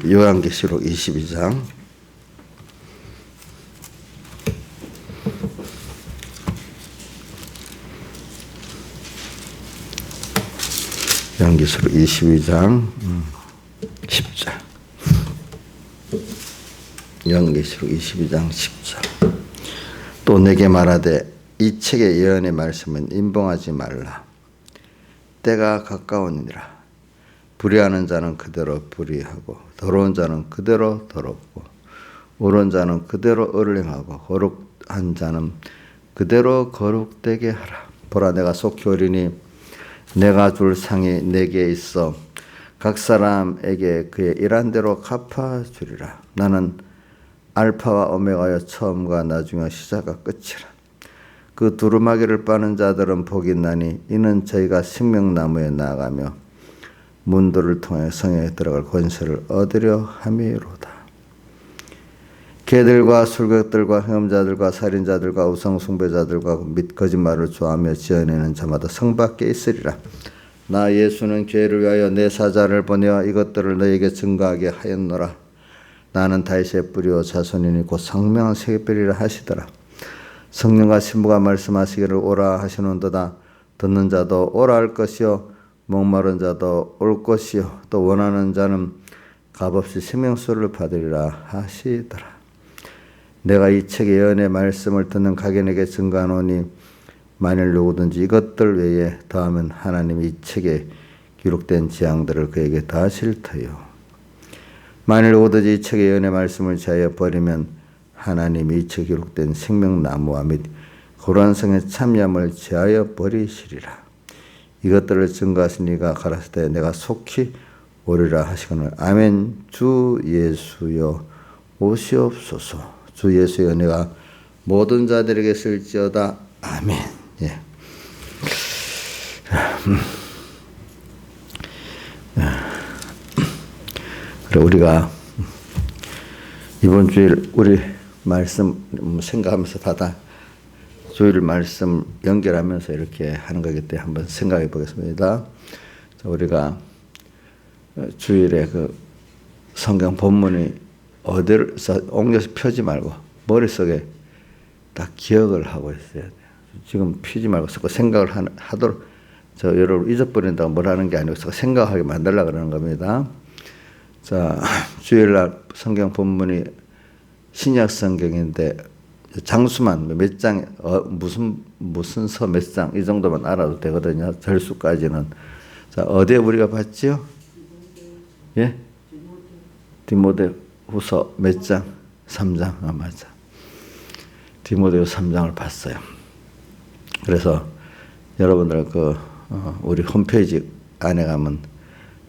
요한계시록 22장. 요한계시록 22장 10절. 요한계시록 22장 10절. 또 내게 말하되 이 책의 예언의 말씀은 임봉하지 말라. 때가 가까우니라. 불의하는 자는 그대로 불의하고 더러운 자는 그대로 더럽고 옳은 자는 그대로 얼랭하고 거룩한 자는 그대로 거룩되게 하라. 보라, 내가 속히 오리니 내가 줄 상이 내게 있어 각 사람에게 그의 일한 대로 갚아주리라. 나는 알파와 오메가여 처음과 나중에 시작과 끝이라. 그 두루마기를 빠는 자들은 복이 나니 이는 저희가 생명나무에 나아가며 문들을 통해 성에 들어갈 권세를 얻으려 함이로다. 개들과 술객들과 행음자들과 살인자들과 우상숭배자들과 및 거짓말을 좋아하며 지어내는 자마다 성 밖에 있으리라. 나 예수는 교회를 위하여 내 사자를 보내어 이것들을 너에게 증거하게 하였노라. 나는 다윗의 뿌리요 자손이니 곧 상명한 세계별이라 하시더라. 성령과 신부가 말씀하시기를 오라 하시는도다. 듣는 자도 오라 할 것이요 목마른 자도 올 것이요 또 원하는 자는 값없이 생명수를 받으리라 하시더라. 내가 이 책의 예언의 말씀을 듣는 각인에게 증거하노니 만일 누구든지 이것들 외에 더하면 하나님이 이 책에 기록된 재앙들을 그에게 더하실 터요. 만일 누구든지 이 책의 예언의 말씀을 제하여 버리면 하나님이 이 책에 기록된 생명나무와 및 거룩한 성의 참여함을 제하여 버리시리라. 이것들을 증거하시니가 가라사대 내가 속히 오리라 하시거늘. 아멘. 주 예수여 오시옵소서. 주 예수여 내가 모든 자들에게 쓸지어다. 아멘. 예. 그래, 우리가 이번 주일 우리 말씀 생각하면서 다다 주일 말씀 연결하면서 이렇게 하는 거기 때문에 한번 생각해 보겠습니다. 자, 우리가 주일에 그 성경 본문이 어디를 옮겨서 펴지 말고 머릿속에 딱 기억을 하고 있어야 돼요. 지금 피지 말고 자꾸 생각을 하도록, 저 여러분 잊어버린다고 뭘 하는 게 아니고 생각하게 만들려고 그러는 겁니다. 자, 주일날 성경 본문이 신약 성경인데 장수만 몇 장, 무슨 서 몇 장 이 정도만 알아도 되거든요. 절수까지는. 자, 어디에 우리가 봤지요? 예? 디모데후서 몇 장? 3장. 아, 맞아. 디모데후서 3장을 봤어요. 그래서 여러분들 우리 홈페이지 안에 가면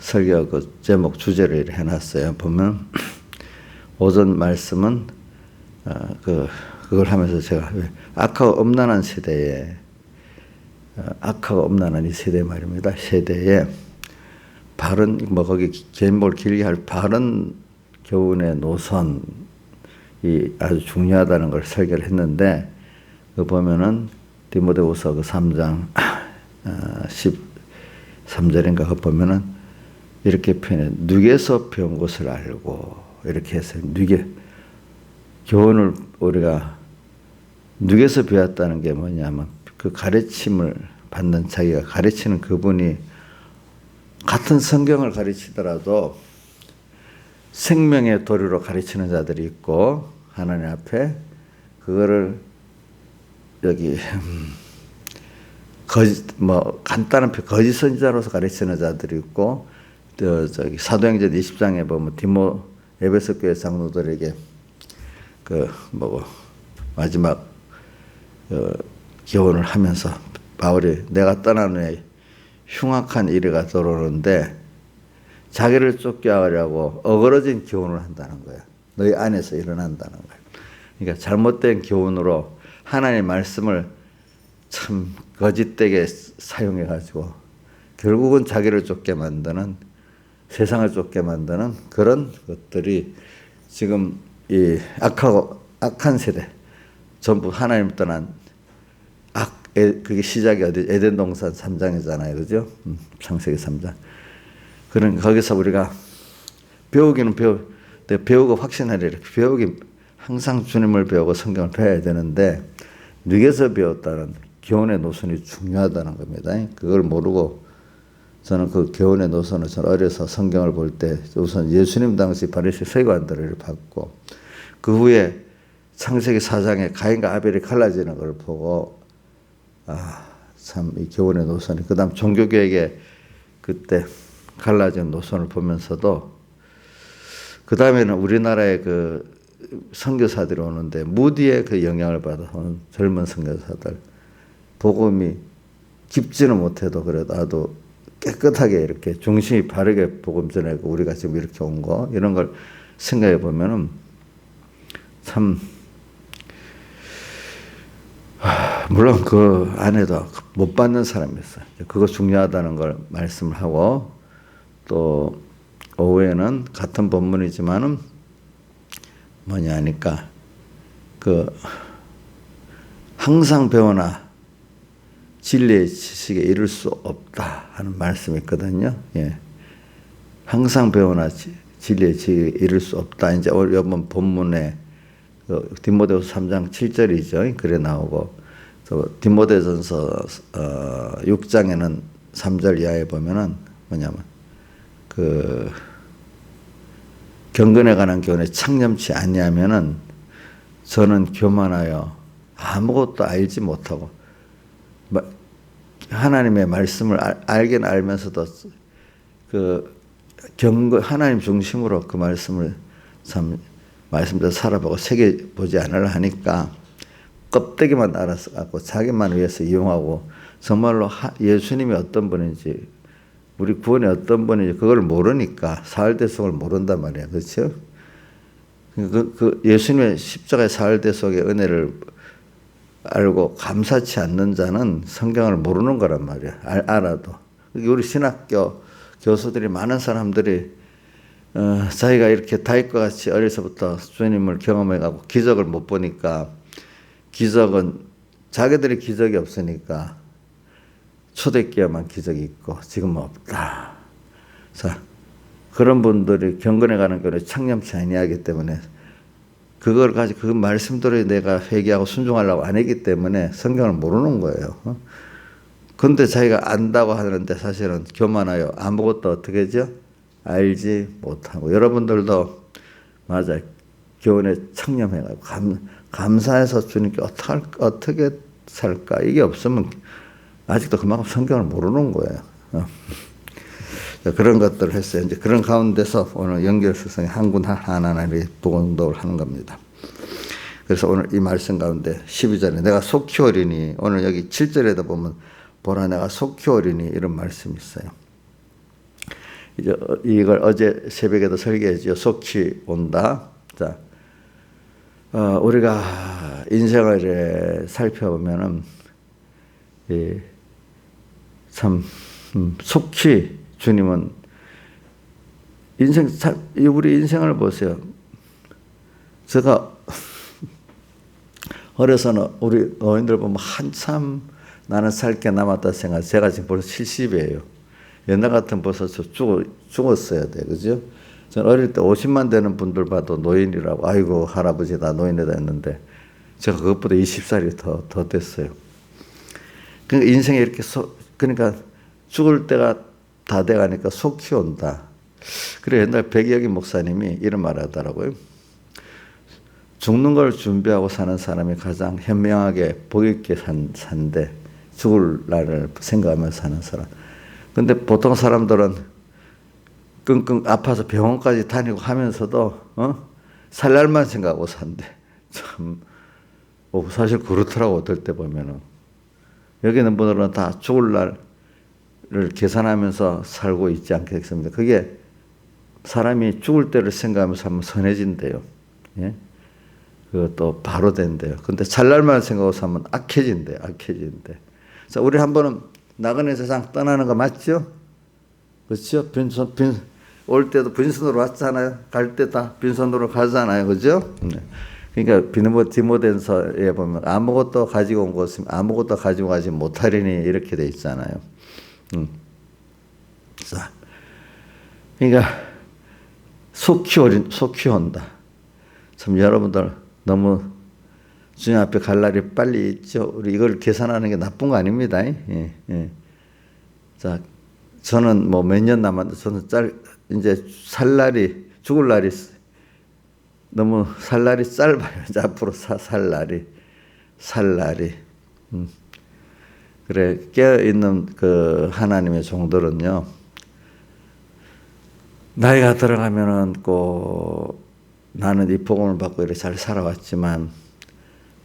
설교 그 제목 주제를 해놨어요. 보면 오전 말씀은 그걸 하면서 제가 악하고 음란한 세대에 악하고 음란한 이 세대 말입니다. 세대에 바른 거기 제목을 길게 할 바른 교훈의 노선이 아주 중요하다는 걸 설교를 했는데 그 보면은 디모데후서 그 3장 13절인가 그 보면은 이렇게 표현해. 누게서 배운 것을 알고 이렇게 해서 누게 교훈을 우리가 누게서 배웠다는 게 뭐냐면 그 가르침을 받는 자기가 가르치는 그분이 같은 성경을 가르치더라도 생명의 도리로 가르치는 자들이 있고 하나님 앞에 그거를 여기 간단한 거짓 선지자로서 가르치는 자들이 있고 저기 사도행전 20장에 보면 에베소 교회 장로들에게 마지막 교훈을 하면서 바울이 내가 떠난 후에 흉악한 이래가 들어오는데 자기를 쫓겨하려고 어그러진 교훈을 한다는 거예요. 너희 안에서 일어난다는 거예요. 그러니까 잘못된 교훈으로 하나님의 말씀을 참 거짓되게 사용해가지고 결국은 자기를 쫓게 만드는, 세상을 쫓게 만드는 그런 것들이 지금 이 악한 세대, 전부 하나님 떠난 그게 시작이 어디? 에덴 동산 3장이잖아요. 그죠? 창세기 3장. 그런 거기서 우리가 배우기는 배우고 확신하리라. 배우기 항상 주님을 배우고 성경을 배워야 되는데 누게서 배웠다는 교훈의 노선이 중요하다는 겁니다. 그걸 모르고 저는 그 교훈의 노선을 저는 어려서 성경을 볼 때 우선 예수님 당시 바리새 서기관들을 봤고 그 후에 창세기 4장에 가인과 아벨이 갈라지는 걸 보고 참 이 교훈의 노선이 그다음 종교개혁의 그때 갈라진 노선을 보면서도 그 다음에는 우리나라의 그 선교사들이 오는데 무디의 그 영향을 받아온 젊은 선교사들 복음이 깊지는 못해도 그래도 아주 깨끗하게 이렇게 중심이 바르게 복음 전하고 우리가 지금 이렇게 온 거 이런 걸 생각해 보면은 참 물론 그 안에도 못 받는 사람이 있어요. 그거 중요하다는 걸 말씀을 하고 또 오후에는 같은 본문이지만은 뭐냐 하니까 그 항상 배우나 진리의 지식에 이를 수 없다 하는 말씀이 있거든요. 예. 항상 배우나 진리의 지식에 이를 수 없다. 이제 이번 본문에 그 디모데후서 3장 7절이죠. 그래 나오고 또 디모데전서 6장에는 3절 이하에 보면은 뭐냐면 그 경건에 관한 교훈에 창념치 아니하면은 저는 교만하여 아무것도 알지 못하고 하나님의 말씀을 알긴 알면서도 그 하나님 중심으로 그 말씀을 참 말씀대로 살아보고 새겨보지 않으려 하니까 껍데기만 알아서 갖고 자기만 위해서 이용하고 정말로 예수님이 어떤 분인지 우리 구원이 어떤 분인지 그걸 모르니까 사흘대속을 모른단 말이야. 그렇죠? 그 예수님의 십자가의 사흘대속의 은혜를 알고 감사치 않는 자는 성경을 모르는 거란 말이야. 알아도. 우리 신학교 교수들이 많은 사람들이 자기가 이렇게 다윗과 같이 어려서부터 주님을 경험해가고 기적을 못 보니까 기적은 자기들이 기적이 없으니까 초대기에만 기적이 있고 지금은 없다. 자, 그런 분들이 경건에 가는 거를 창념치 아니하기 때문에 그걸 가지고 그 말씀대로 내가 회개하고 순종하려고 안 했기 때문에 성경을 모르는 거예요. 근데 자기가 안다고 하는데 사실은 교만하여 아무것도 어떻게 하죠? 알지 못하고 여러분들도 맞아요. 교훈에 창념해가지고 감사해서 주님께 어떻게 살까 이게 없으면 아직도 그만큼 성경을 모르는 거예요. 그런 것들을 했어요. 이제 그런 가운데서 오늘 연결수성의 한 군 하나하나를 복음독을 하는 겁니다. 그래서 오늘 이 말씀 가운데 12절에 내가 속히 오리니 오늘 여기 7절에도 보면 보라 내가 속히 오리니 이런 말씀이 있어요. 이제 이걸 어제 새벽에도 설계했죠. 속히 온다. 자, 우리가 인생을 살펴보면은 참 속히 주님은 우리 인생을 보세요. 제가 어려서는 우리 어른들 보면 한참 나는 살 게 남았다 생각. 제가 지금 벌써 70이에요. 옛날 같은 벌써 죽었어야 돼, 그죠? 저는 어릴 때 50만 되는 분들 봐도 노인이라고, 아이고 할아버지 나 노인이다 했는데 제가 그것보다 20살이 더 됐어요. 그러니까 인생에 이렇게 그러니까 죽을 때가 다 돼가니까 속히 온다. 그래 옛날 백여기 목사님이 이런 말 하더라고요. 죽는 걸 준비하고 사는 사람이 가장 현명하게 복 있게 산대. 죽을 날을 생각하면서 사는 사람. 근데 보통 사람들은 끙끙 아파서 병원까지 다니고 하면서도 살 날만 생각하고 산대. 참 사실 그렇더라고 어떨 때 보면은. 여기 있는 분들은 다 죽을 날을 계산하면서 살고 있지 않겠습니까? 그게 사람이 죽을 때를 생각하면서 하면 선해진대요. 예? 그것도 바로 된대요. 근데 살 날만 생각하고 살면 악해진대. 자, 우리 한 번은 나그네 세상 떠나는 거 맞죠? 그렇죠? 올 때도 빈손으로 왔잖아요. 갈 때 다 빈손으로 가잖아요. 그죠? 그러니까 디모데전서에 보면 아무것도 가지고 온 것은 아무것도 가지고 가지 못하리니 이렇게 돼 속 키운다. 참 여러분들 너무 주님 앞에 갈 날이 빨리 있죠. 우리 이걸 계산하는 게 나쁜 거 아닙니다. 예, 예. 자, 저는 뭐 몇 년 남았는데 저는 이제 죽을 날이 너무 살 날이 짧아요. 이제 앞으로 살 날이. 그래, 깨어있는 그 하나님의 종들은요, 나이가 들어가면은 꼭 나는 이 복음을 받고 이렇게 잘 살아왔지만,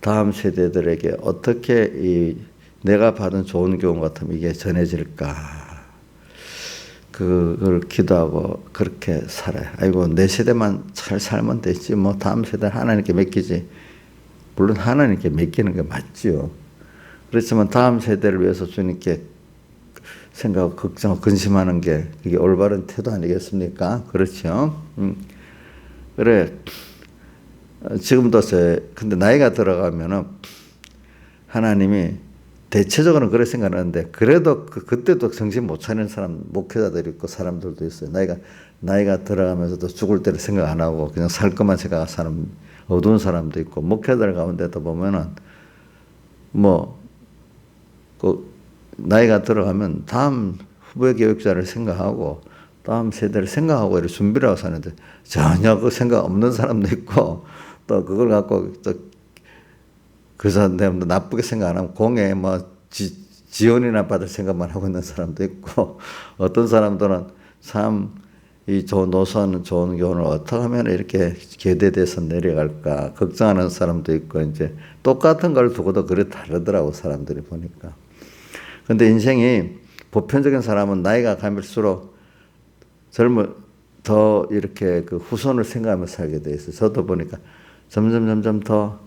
다음 세대들에게 어떻게 내가 받은 좋은 교훈 같으면 이게 전해질까. 그걸 기도하고 그렇게 살아요. 아이고, 내 세대만 잘 살면 되지. 뭐 다음 세대 하나님께 맡기지. 물론 하나님께 맡기는 게 맞지요. 그렇지만 다음 세대를 위해서 주님께 생각하고 걱정하고 근심하는 게 그게 올바른 태도 아니겠습니까? 그렇죠. 그래. 지금도 근데 나이가 들어가면은 하나님이 대체적으로는 그렇게 생각하는데 그래도 그때도 정신 못 차리는 목회자들이 있고 사람들도 있어요. 나이가 들어가면서도 죽을 때를 생각 안 하고 그냥 살 것만 생각하는 사람, 어두운 사람도 있고, 목회자들 가운데도 보면은 나이가 들어가면 다음 후배 교육자를 생각하고 다음 세대를 생각하고 이렇게 준비를 하고 사는데 전혀 그 생각 없는 사람도 있고, 또 그걸 갖고 또 그 사람 나쁘게 생각 안 하면 공에 지원이나 받을 생각만 하고 있는 사람도 있고, 어떤 사람들은 참 이 좋은 노선, 좋은 교훈을 어떻게 하면 이렇게 교대돼서 내려갈까 걱정하는 사람도 있고, 이제 똑같은 걸 두고도 그래 다르더라고 사람들이 보니까. 근데 인생이 보편적인 사람은 나이가 갈수록 더 이렇게 그 후손을 생각하며 살게 돼 있어요. 저도 보니까 점점 더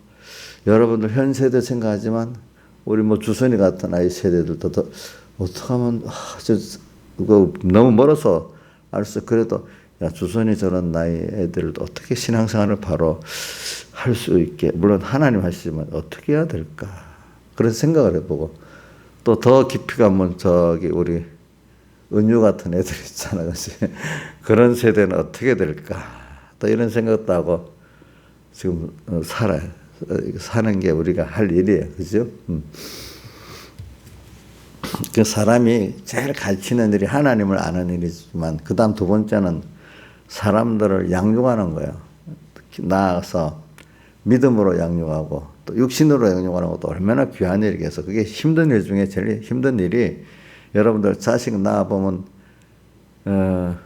여러분들 현 세대 생각하지만 우리 주선이 같은 아이 세대들도 더 어떻게 하면 그거 너무 멀어서 그래도 야, 주선이 저런 나이 애들도 어떻게 신앙생활을 바로 할 수 있게, 물론 하나님 하시지만 어떻게 해야 될까 그런 생각을 해보고, 또 더 깊이 가면 우리 은유 같은 애들 있잖아, 그렇지? 그런 세대는 어떻게 될까? 또 이런 생각도 하고 지금 살아요. 사는 게 우리가 할 일이에요, 그죠? 그 사람이 제일 가르치는 일이 하나님을 아는 일이지만, 그 다음 두 번째는 사람들을 양육하는 거예요. 나아가서 믿음으로 양육하고 또 육신으로 양육하는 것도 얼마나 귀한 일이겠어. 그게 힘든 일 중에 제일 힘든 일이, 여러분들 자식 낳아보면 그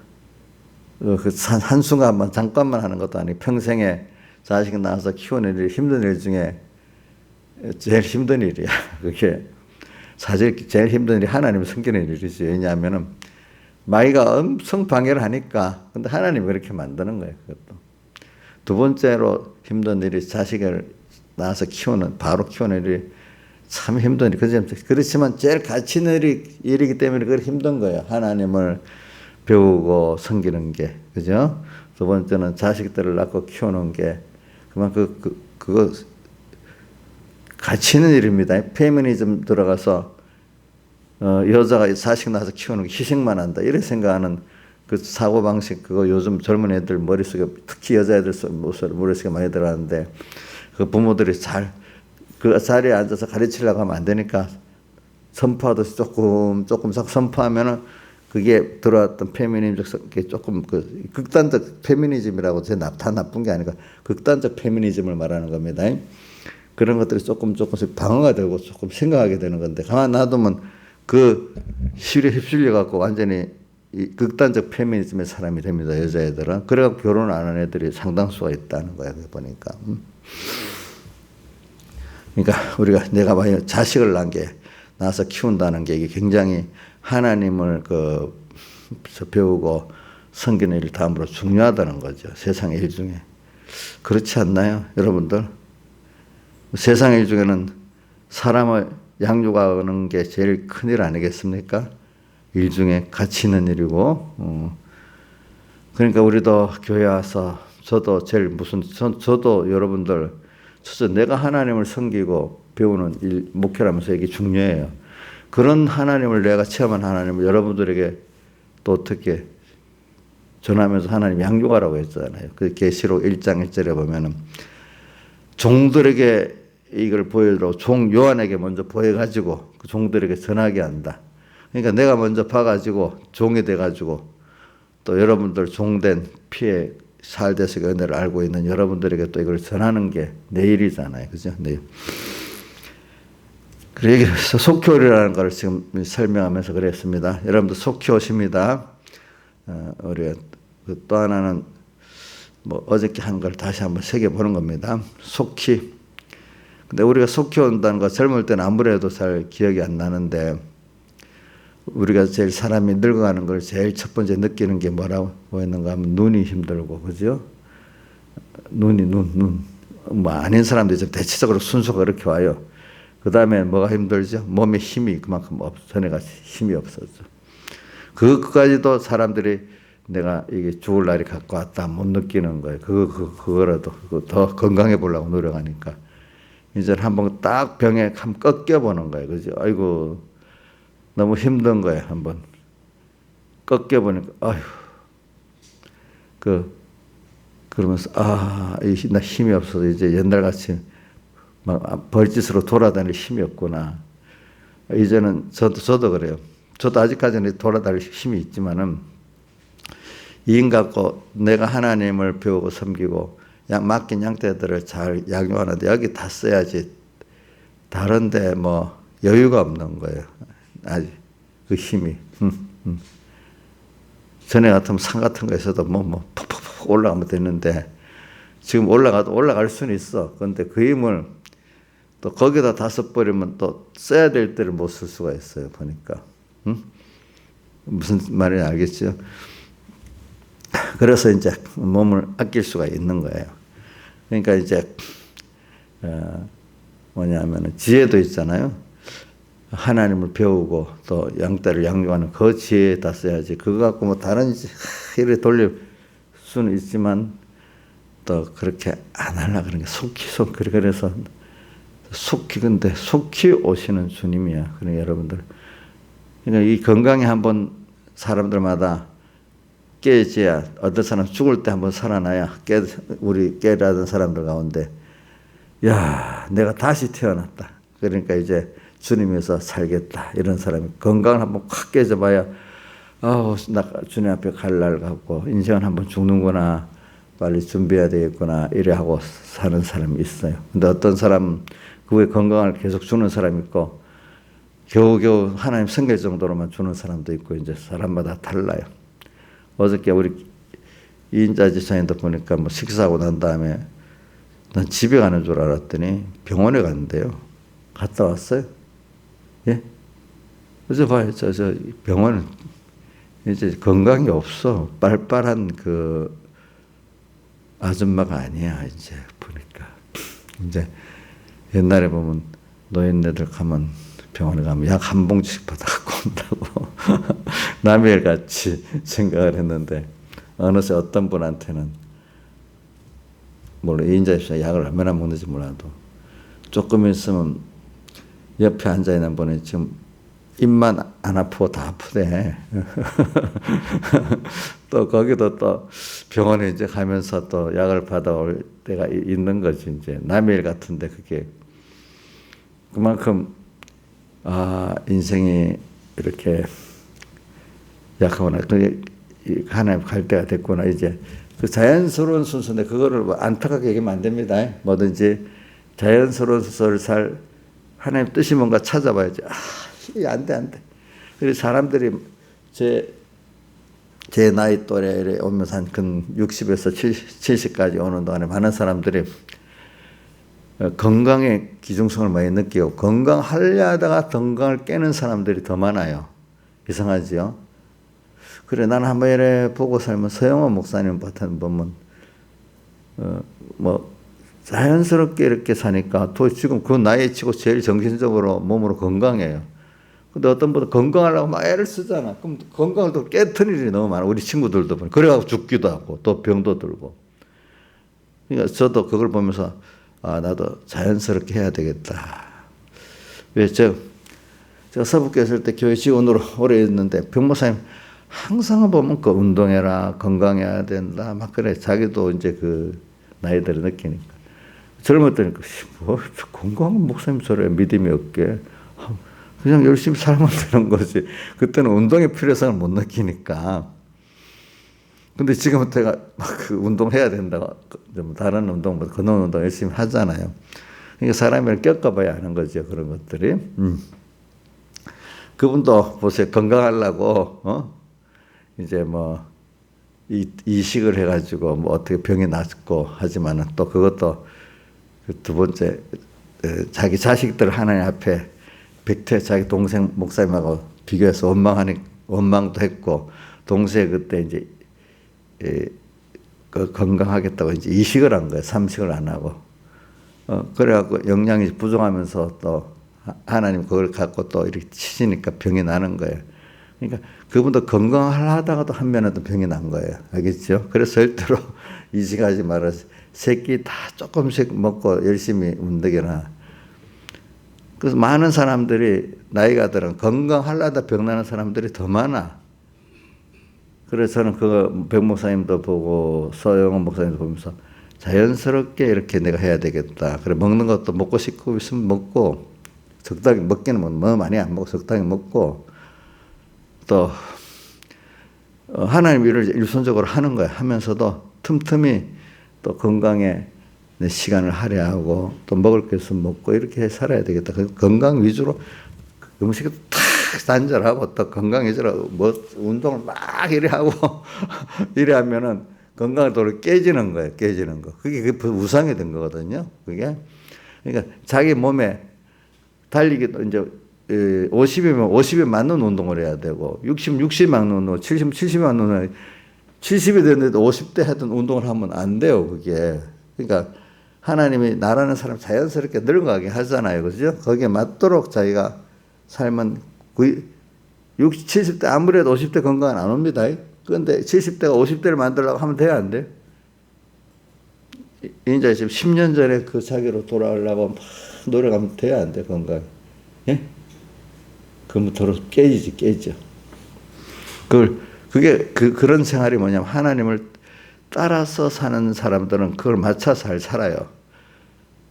한순간만 잠깐만 하는 것도 아니고 평생에 자식 낳아서 키우는 일이 힘든 일 중에 제일 힘든 일이야. 그게 사실 제일 힘든 일이 하나님을 섬기는 일이지. 왜냐하면은 마귀가 엄청 방해를 하니까. 근데 하나님이 그렇게 만드는 거예요. 그것도. 두 번째로 힘든 일이 자식을 낳아서 바로 키우는 일이 참 힘든 일. 그렇지만 제일 가치 있는 일이기 때문에 그게 힘든 거예요. 하나님을 배우고 섬기는 게. 그죠? 두 번째는 자식들을 낳고 키우는 게 그거 가치 있는 일입니다. 페미니즘 들어가서 여자가 자식 낳아서 키우는 게 희생만 한다 이렇게 생각하는 그 사고방식, 그거 요즘 젊은 애들 머릿속에, 특히 여자애들 머릿속에 많이 들어가는데, 그 부모들이 그 자리에 앉아서 가르치려고 하면 안 되니까 선포하듯이 조금씩 선포하면은 그게 들어왔던 페미니즘적, 조금 극단적 페미니즘이라고 다 나쁜 게 아니고 극단적 페미니즘을 말하는 겁니다. 그런 것들이 조금씩 방어가 되고 조금 생각하게 되는 건데, 가만 놔두면 그 실에 휩쓸려 갖고 완전히 이 극단적 페미니즘의 사람이 됩니다. 여자애들은. 그래갖고 결혼 안 하는 애들이 상당수가 있다는 거예요. 보니까. 그러니까 우리가 내가 만약 자식을 낳아서 키운다는 게 이게 굉장히 하나님을 배우고 섬기는 일 다음으로 중요하다는 거죠. 세상의 일 중에. 그렇지 않나요, 여러분들? 세상의 일 중에는 사람을 양육하는 게 제일 큰일 아니겠습니까? 일 중에 가치 있는 일이고. 그러니까 우리도 교회 와서 저도 여러분들 내가 하나님을 섬기고 배우는 일, 목회라면서 이게 중요해요. 그런 하나님을 내가 체험한 하나님을 여러분들에게 또 어떻게 전하면서 하나님 양육하라고 했잖아요. 그 계시록 1장 1절에 보면은 종들에게 이걸 보여주라고 종 요한에게 먼저 보여가지고 그 종들에게 전하게 한다. 그러니까 내가 먼저 봐가지고 종이 돼가지고 또 여러분들 종된 피에 살대식의 은혜를 알고 있는 여러분들에게 또 이걸 전하는 게 내 일이잖아요. 그죠? 네. 그래서 속효라는 걸 지금 설명하면서 그랬습니다. 여러분들 속효십니다. 우리가 또 하나는 뭐 어저께 한 걸 다시 한번 새겨보는 겁니다. 속히. 근데 우리가 속히 온다는 거 젊을 때는 아무래도 잘 기억이 안 나는데 우리가 제일 사람이 늙어가는 걸 제일 첫 번째 느끼는 게 뭐라고 했는가 하면 눈이 힘들고, 그죠? 눈. 뭐 아닌 사람들이 좀 대체적으로 순서가 그렇게 와요. 그 다음에 뭐가 힘들죠? 몸에 힘이 그만큼 전에같이 힘이 없었죠. 그것까지도 사람들이 내가 이게 죽을 날이 갖고 왔다 못 느끼는 거예요. 그거라도 더 건강해 보려고 노력하니까. 이제 한번 딱 병에 한번 꺾여보는 거예요. 그죠? 아이고, 너무 힘든 거예요. 한번 꺾여보니까, 아휴. 그러면서, 나 힘이 없어서 이제 옛날같이 막 벌짓으로 돌아다닐 힘이 없구나. 이제는 저도 그래요. 저도 아직까지는 돌아다닐 힘이 있지만은 이인 갖고 내가 하나님을 배우고 섬기고 맡긴 양떼들을 잘 양육하는데 여기 다 써야지 다른데 뭐 여유가 없는 거예요. 아직 그 힘이. 전에 같으면 산 같은 거에서도 푹푹푹 올라가면 되는데 지금 올라갈 수는 있어. 그런데 그 힘을 또 거기다 다 써버리면 또 써야 될 때를 못 쓸 수가 있어요. 보니까. 무슨 말인지 알겠죠? 그래서 이제 몸을 아낄 수가 있는 거예요. 그러니까 이제 뭐냐면 지혜도 있잖아요. 하나님을 배우고 또 양떼를 양육하는 그 지혜에다 써야지. 그거 갖고 뭐 다른 일에 돌릴 수는 있지만 또 그렇게 안 하려고 그러는 게 속히. 그래서 근데 속히 오시는 주님이야. 그러니까 여러분들. 그러니까 이 건강에 한번 사람들마다 깨져야, 어떤 사람 죽을 때 한번 살아나야 우리 깨라던 사람들 가운데 야, 내가 다시 태어났다. 그러니까 이제 주님에서 살겠다. 이런 사람이 건강을 한번 확 깨져봐야 나 주님 앞에 갈 날 같고 인생은 한번 죽는구나. 빨리 준비해야 되겠구나. 이래 하고 사는 사람이 있어요. 근데 어떤 사람 그 후에 건강을 계속 주는 사람이 있고 겨우겨우 하나님 섬길 정도로만 주는 사람도 있고 이제 사람마다 달라요. 어저께 우리 이인자 지사님도 보니까 뭐 식사하고 난 다음에 난 집에 가는 줄 알았더니 병원에 갔는데요. 갔다 왔어요. 예? 그래서 봐요. 저 병원은 이제 건강이 없어. 빨빨한 그 아줌마가 아니야. 이제 보니까. 이제 옛날에 보면 노인네들 가면 병원에 가면 약 한 봉지씩 받아갖고 온다고 남의 일같이 생각을 했는데 어느새 어떤 분한테는 물론 이인자입시다 약을 얼마나 먹는지 몰라도 조금 있으면 옆에 앉아있는 분이 지금 입만 안 아프고 다 아프대. 또 거기도 또 병원에 이제 가면서 또 약을 받아올 때가 있는 거지. 이제 남의 일 같은데 그게 그만큼 인생이 이렇게 약하구나. 하나님 갈 때가 됐구나. 이제 그 자연스러운 순서인데 그거를 뭐 안타깝게 얘기하면 안 됩니다. 뭐든지 자연스러운 순서를 하나님 뜻이 뭔가 찾아봐야지. 안 돼. 그래서 사람들이 제 나이 또래에 오면서 한 60에서 70까지 오는 동안에 많은 사람들이 건강의 기중성을 많이 느끼고 건강하려 하다가 건강을 깨는 사람들이 더 많아요. 이상하지요? 그래, 나는 한번 이래 보고 살면 서영원 목사님 보면 뭐 자연스럽게 이렇게 사니까 또 지금 그 나이에 치고 제일 정신적으로 몸으로 건강해요. 근데 어떤 분은 건강하려고 막 애를 쓰잖아. 그럼 건강을 또 깨트릴 일이 너무 많아. 우리 친구들도 보니. 그래가지고 죽기도 하고 또 병도 들고. 그러니까 저도 그걸 보면서 나도 자연스럽게 해야 되겠다. 왜 제가 서북교회 있을 때 교회 직원으로 오래 있는데 병목사님 항상 보면 그 운동해라, 건강해야 된다, 막 그래. 자기도 이제 그 나이들을 느끼니까. 젊을 때는 뭐 건강한 목사님 소리에 믿음이 없게 그냥 열심히 살면 되는 거지. 그때는 운동의 필요성을 못 느끼니까. 근데 지금은 제가 막 그 운동해야 된다고, 좀 다른 운동보다 걷는 운동 열심히 하잖아요. 그러니까 사람을 겪어봐야 하는 거죠. 그런 것들이. 그분도 보세요. 건강하려고, 이제 뭐, 이식을 해가지고 뭐 어떻게 병이 낫고 하지만은 또 그것도 그 두 번째, 자기 자식들 하나님 앞에 자기 동생 목사님하고 비교해서 원망도 했고, 동생 그때 이제, 그 건강하겠다고 이제 이식을 한 거예요. 삼식을 안 하고. 그래갖고 영양이 부족하면서 또 하나님 그걸 갖고 또 이렇게 치시니까 병이 나는 거예요. 그러니까 그분도 건강하다가도 한 면에도 병이 난 거예요. 알겠죠? 그래서 절대로 이식하지 말아서 새끼 다 조금씩 먹고 열심히 운동이나. 그래서 많은 사람들이 나이가 들은 건강하려다 병 나는 사람들이 더 많아. 그래서 저는 그 백 목사님도 보고 서영원 목사님도 보면서 자연스럽게 이렇게 내가 해야 되겠다. 그래 먹는 것도 먹고 싶고 있으면 먹고 적당히 먹기는 뭐 많이 안 먹고 적당히 먹고 또 하나님 일을 일선적으로 하는 거야. 하면서도 틈틈이 또 건강에 내 시간을 할애하고 또 먹을 게 있으면 먹고 이렇게 살아야 되겠다. 건강 위주로 음식을 탁 단절하고 또 건강 위주로 뭐 운동을 막 이래 하고 이래 하면은 건강이 도로 깨지는 거예요. 깨지는 거. 그게 우상이 된 거거든요. 그게. 그러니까 자기 몸에 달리기도 이제 50이면 50에 맞는 운동을 해야 되고 60 맞는 운동, 70 맞는 운동, 70이 됐는데도 50대 하던 운동을 하면 안 돼요. 그게. 그러니까 하나님이 나라는 사람 자연스럽게 늙어가게 하잖아요. 그죠? 거기에 맞도록 자기가 살면 60, 70대 아무래도 50대 건강은 안 옵니다. 그런데 70대가 50대를 만들려고 하면 돼야 안 돼? 이제 지금 10년 전에 그 자기로 돌아오려고 막 노력하면 돼야 안 돼, 건강. 예? 그러면 도로 깨지죠. 그런 생활이 뭐냐면 하나님을 따라서 사는 사람들은 그걸 맞춰 잘 살아요.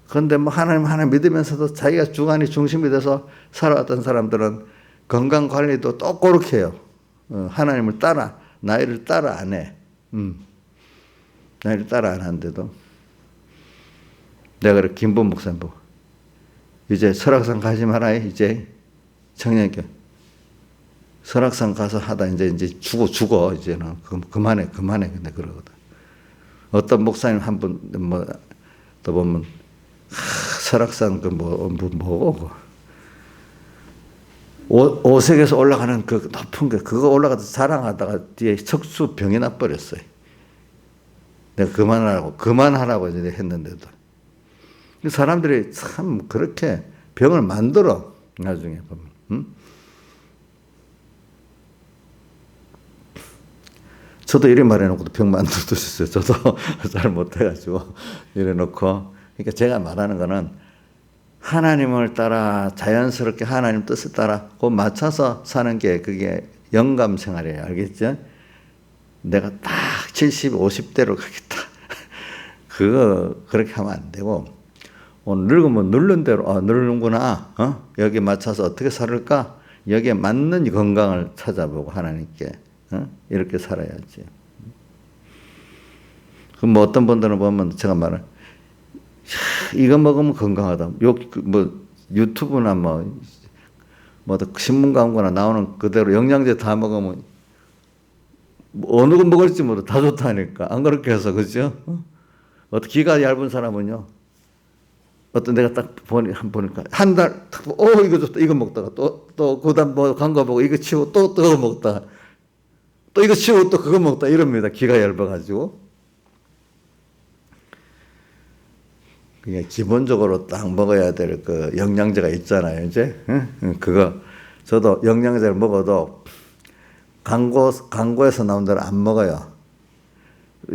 그런데 뭐 하나님 믿으면서도 자기가 주관이 중심이 돼서 살아왔던 사람들은 건강 관리도 또 그렇게 해요. 하나님을 따라, 나이를 따라 안 해. 나이를 따라 안 하는데도. 내가 그래, 김본 목사님 보고. 이제 설악산 가지 마라, 이제. 청년교. 설악산 가서 하다 이제 죽어, 이제는. 그만해. 근데 그러거든. 어떤 목사님 한 분, 또 보면, 설악산 오색에서 올라가는 그 높은 게, 그거 올라가서 자랑하다가 뒤에 척수 병이 나버렸어요. 내가 그만하라고 이제 했는데도. 사람들이 참 그렇게 병을 만들어, 나중에 보면. 저도 이래 말해놓고도 병 만들어주셨어요. 저도 잘 못해가지고 이래놓고. 그러니까 제가 말하는 거는 하나님을 따라 자연스럽게 하나님 뜻을 따라 그 맞춰서 사는 게 그게 영감 생활이에요. 알겠죠? 내가 딱 70, 50대로 가겠다. 그거 그렇게 하면 안 되고 오늘 늙으면 늙는 대로 늙는구나. 여기에 맞춰서 어떻게 살을까? 여기에 맞는 건강을 찾아보고 하나님께 이렇게 살아야지. 그럼 뭐 어떤 분들은 보면 제가 말을 이거 먹으면 건강하다. 유튜브나 신문 광고나 나오는 그대로 영양제 다 먹으면 어느 거 먹을지 모르 다 좋다니까. 안 그렇게 해서 그죠? 어떤 기가 얇은 사람은요. 어떤 내가 딱 보니까 한 달 이거 좋다. 이거 먹다가 또 그다음 광고 보고 이거 치우고 또 그거 먹다가 또 이거 치우고 또 그거 먹다 이럽니다. 기가 얇아가지고. 그냥 기본적으로 딱 먹어야 될 그 영양제가 있잖아요, 이제. 그거 저도 영양제를 먹어도 광고에서 나온 대로 안 먹어요.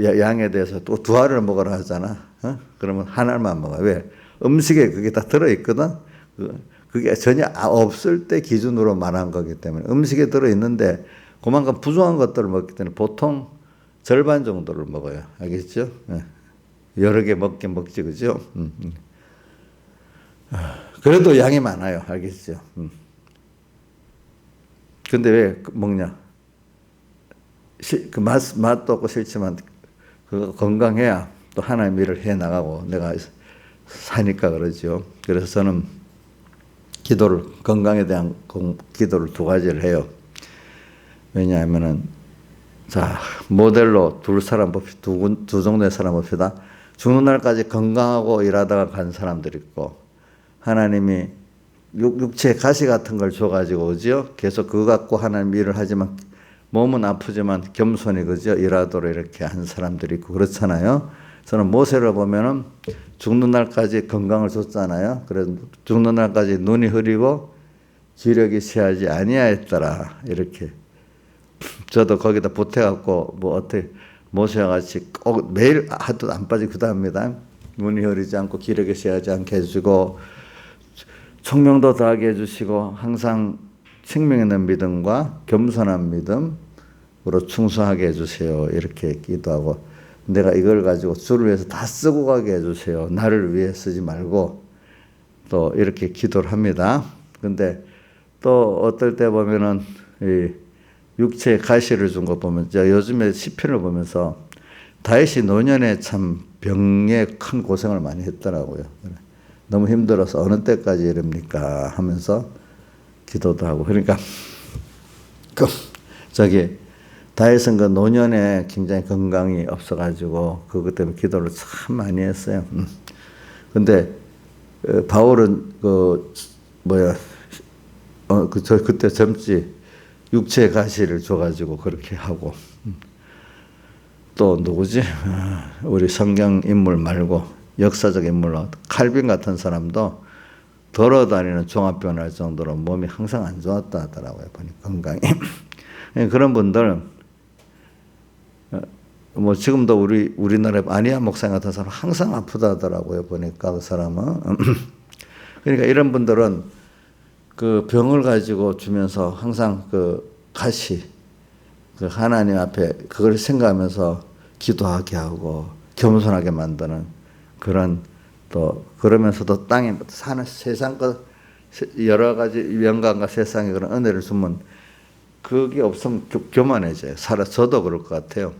양에 대해서 또 두 알을 먹으라 하잖아. 그러면 한 알만 먹어요. 왜? 음식에 그게 다 들어있거든. 그게 전혀 없을 때 기준으로 말한 거기 때문에 음식에 들어있는데 그만큼 부족한 것들을 먹기 때문에 보통 절반 정도를 먹어요. 알겠죠? 여러 개 먹긴 먹지, 그죠? 그래도 양이 많아요. 알겠죠? 근데 왜 먹냐? 그 맛도 없고 싫지만 그거 건강해야 또 하나님 일을 해 나가고 내가 사니까 그러죠. 그래서 저는 건강에 대한 기도를 두 가지를 해요. 왜냐하면은, 자, 모델로 두 정도의 사람 봅시다. 죽는 날까지 건강하고 일하다가 간 사람들이 있고, 하나님이 육체 가시 같은 걸 줘가지고, 그죠? 계속 그거 갖고 하나님 일을 하지만, 몸은 아프지만 겸손히, 그죠? 일하도록 이렇게 한 사람들이 있고, 그렇잖아요. 저는 모세를 보면은 죽는 날까지 건강을 줬잖아요. 그래서 죽는 날까지 눈이 흐리고 기력이 쇠하지 아니하였더라. 이렇게. 저도 거기다 보태갖고, 어떻게, 모세와 같이 꼭 매일 하도 안 빠지고 그다음입니다. 눈이 흐리지 않고 기력이 쇠하지 않게 해주고, 총명도 더하게 해주시고, 항상 생명 있는 믿음과 겸손한 믿음으로 충성하게 해주세요. 이렇게 기도하고, 내가 이걸 가지고 주를 위해서 다 쓰고 가게 해주세요. 나를 위해 쓰지 말고, 또 이렇게 기도를 합니다. 근데 또 어떨 때 보면은, 이 육체에 가시를 준 거 보면, 제가 요즘에 시편을 보면서 다윗이 노년에 참 병에 큰 고생을 많이 했더라고요. 너무 힘들어서 어느 때까지 이럽니까 하면서 기도도 하고. 그러니까 다윗은 그 노년에 굉장히 건강이 없어가지고 그것 때문에 기도를 참 많이 했어요. 근데 바울은 그때 젊지 육체의 가시를 줘가지고 그렇게 하고. 또 누구지? 우리 성경 인물 말고 역사적 인물로 칼빈 같은 사람도 걸어다니는 종합병을 할 정도로 몸이 항상 안 좋았다 하더라고요. 보니 건강이. 그런 분들, 지금도 우리나라에 아니야 목사님 같은 사람 항상 아프다 하더라고요. 보니까 그 사람은. 그러니까 이런 분들은 그 병을 가지고 주면서 항상 그 가시, 그 하나님 앞에 그걸 생각하면서 기도하게 하고 겸손하게 만드는 그런, 또 그러면서도 땅에 사는 세상 것 여러 가지 영광과 세상에 그런 은혜를 주면 그게 없으면 교만해져요. 저도 그럴 것 같아요.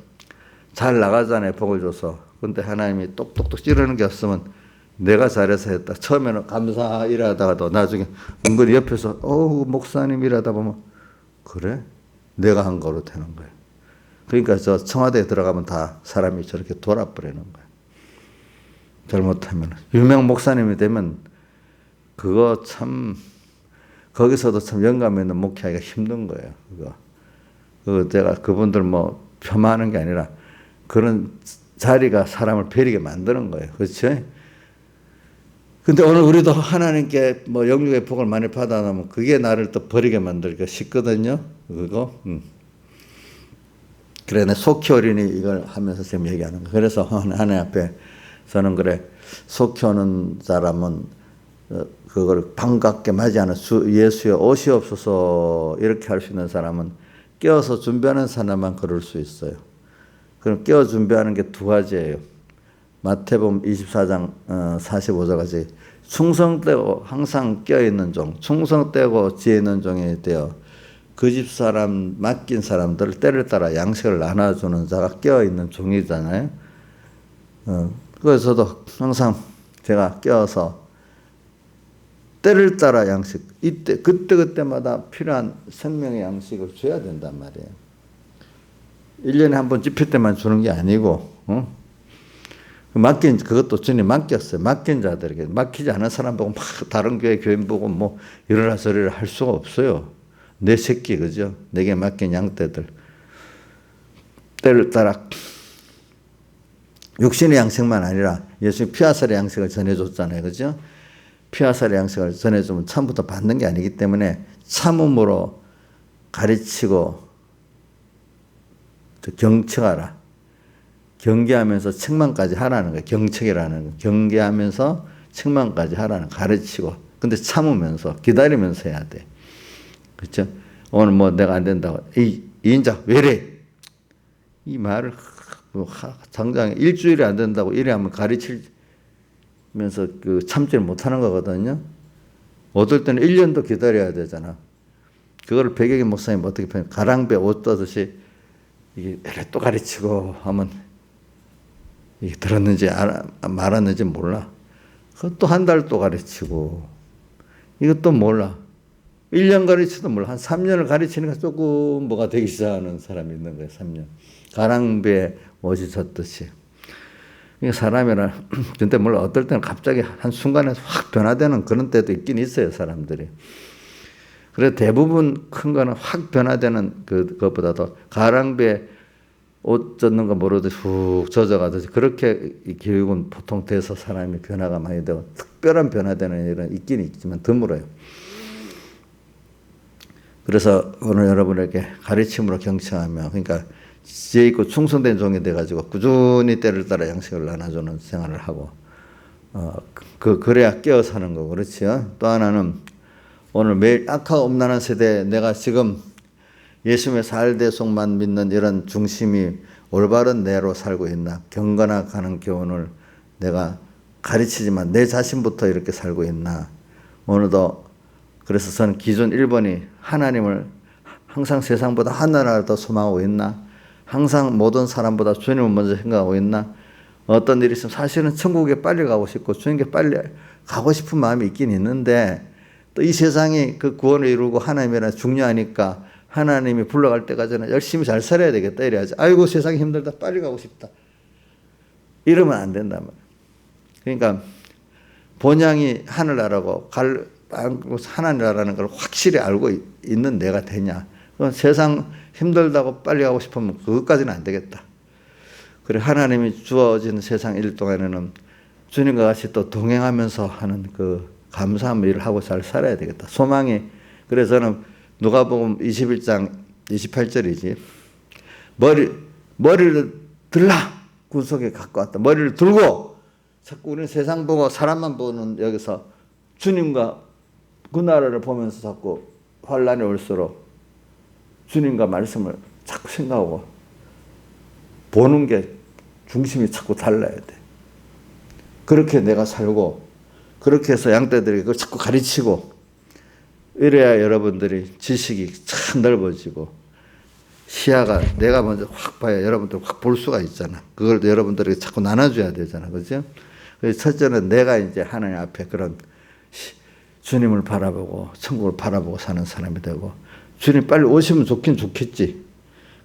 잘 나가잖아요. 복을 줘서. 근데 하나님이 똑똑똑 찌르는 게 없으면 내가 잘해서 했다. 처음에는 감사 일하다가도 나중에 은근히 옆에서 목사님 일하다 보면 그래? 내가 한 거로 되는 거예요. 그러니까 저 청와대에 들어가면 다 사람이 저렇게 돌아버리는 거예요. 잘못하면. 유명 목사님이 되면 그거 참 거기서도 참 영감 있는 목회하기가 힘든 거예요. 그거 제가 그분들 폄하하는 게 아니라 그런 자리가 사람을 베리게 만드는 거예요. 그렇죠? 근데 오늘 우리도 하나님께 영육의 복을 많이 받아놓으면 그게 나를 또 버리게 만들기가 쉽거든요. 그거. 그래, 내 속히 어린이 이걸 하면서 지금 얘기하는 거예요. 그래서 하나님 앞에 저는 그래, 속히 오는 사람은 그걸 반갑게 맞이하는 예수여 오시옵소서 이렇게 할 수 있는 사람은 깨어서 준비하는 사람만 그럴 수 있어요. 그럼 깨어 준비하는 게 두 가지예요. 마태복음 24장 45절까지 충성되고 항상 깨어있는 종, 충성되고 지혜 있는 종이 되어 그 집 사람 맡긴 사람들 때를 따라 양식을 나눠주는 자가 깨어있는 종이잖아요. 그래서 저도 항상 제가 깨어서 때를 따라 양식, 그때마다 필요한 생명의 양식을 줘야 된단 말이에요. 1년에 한 번 집회 때만 주는 게 아니고, 그것도 주님 맡겼어요. 맡긴 자들에게. 맡기지 않은 사람 보고 다른 교인 보고 이러라 저러라 할 수가 없어요. 내 새끼, 그죠? 내게 맡긴 양떼들. 때를 따라 육신의 양식만 아니라 예수님 피하살의 양식을 전해줬잖아요. 그죠? 피하살의 양식을 전해주면 처음부터 받는 게 아니기 때문에 참음으로 가르치고 경책하라. 경계하면서 책망까지 하라는 거예요. 경책이라는 거. 경계하면서 책망까지 하라는 가르치고. 근데 참으면서 기다리면서 해야 돼. 그렇죠? 오늘 내가 안 된다고 2인자 외래. 이 말을 당장 일주일이 안 된다고 이래 하면 가르치면서 참지를 못하는 거거든요. 어떨 때는 1년도 기다려야 되잖아. 그거를 백여기 목사님 어떻게 표현? 가랑비에 옷 떠듯이 이게 또 가르치고 하면 이게 들었는지 말았는지 몰라. 그것도 한 달 또 가르치고 이것도 몰라. 1년 가르치도 몰라. 한 3년을 가르치니까 조금 뭐가 되기 시작하는 사람이 있는 거예요. 3년. 가랑비에 옷이 젖듯이. 사람이라 근데 물론 어떨 때는 갑자기 한순간에 확 변화되는 그런 때도 있긴 있어요. 사람들이. 그래서 대부분 큰 거는 확 변화되는 그것보다도 가랑비에 옷 젖는 거 모르듯이 훅 젖어가듯이 그렇게 이 교육은 보통 돼서 사람이 변화가 많이 되고 특별한 변화되는 일은 있긴 있지만 드물어요. 그래서 오늘 여러분에게 가르침으로 경청하며 그러니까 지혜 있고 충성된 종이 돼가지고 꾸준히 때를 따라 양식을 나눠주는 생활을 하고 그래야 깨어 사는 거고 그렇지요. 또 하나는 오늘 매일 악하고 음란한 세대에 내가 지금 예수님의 살대속만 믿는 이런 중심이 올바른 내로 살고 있나 경건하가는 교훈을 내가 가르치지만 내 자신부터 이렇게 살고 있나. 오늘도 그래서 저는 기준 1번이 하나님을 항상 세상보다 하나를 더 소망하고 있나. 항상 모든 사람보다 주님을 먼저 생각하고 있나. 어떤 일이 있으면 사실은 천국에 빨리 가고 싶고 주님께 빨리 가고 싶은 마음이 있긴 있는데 또 이 세상이 그 구원을 이루고 하나님이라 중요하니까 하나님이 불러갈 때까지는 열심히 잘 살아야 되겠다 이래야지. 아이고 세상이 힘들다 빨리 가고 싶다 이러면 안 된단 말이에요. 그러니까 본향이 하늘나라고 하나님이라는 걸 확실히 알고 있는 내가 되냐. 세상 힘들다고 빨리 가고 싶으면 그것까지는 안 되겠다. 그래 하나님이 주어진 세상 일 동안에는 주님과 같이 또 동행하면서 하는 그 감사한 일을 하고 잘 살아야 되겠다. 소망이. 그래서 저는 누가복음 21장 28절이지. 머리를 들라 구석에 갖고 왔다. 머리를 들고 자꾸 우리는 세상 보고 사람만 보는 여기서 주님과 그 나라를 보면서 자꾸 환란이 올수록 주님과 말씀을 자꾸 생각하고 보는 게 중심이 자꾸 달라야 돼. 그렇게 내가 살고 그렇게 해서 양떼들에게 그걸 자꾸 가르치고 이래야 여러분들이 지식이 참 넓어지고 시야가 내가 먼저 확 봐야 여러분들 확 볼 수가 있잖아. 그걸 여러분들에게 자꾸 나눠줘야 되잖아. 그죠? 그래서 첫째는 내가 이제 하나님 앞에 그런 주님을 바라보고 천국을 바라보고 사는 사람이 되고 주님 빨리 오시면 좋긴 좋겠지.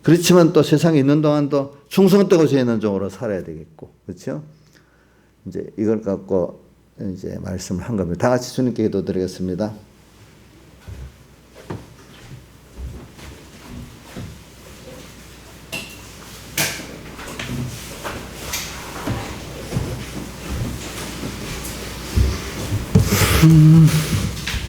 그렇지만 또 세상에 있는 동안도 충성되고 죄 있는 종으로 살아야 되겠고. 그렇죠? 이제 이걸 갖고 이제 말씀을 한 겁니다. 다 같이 주님께 기도드리겠습니다.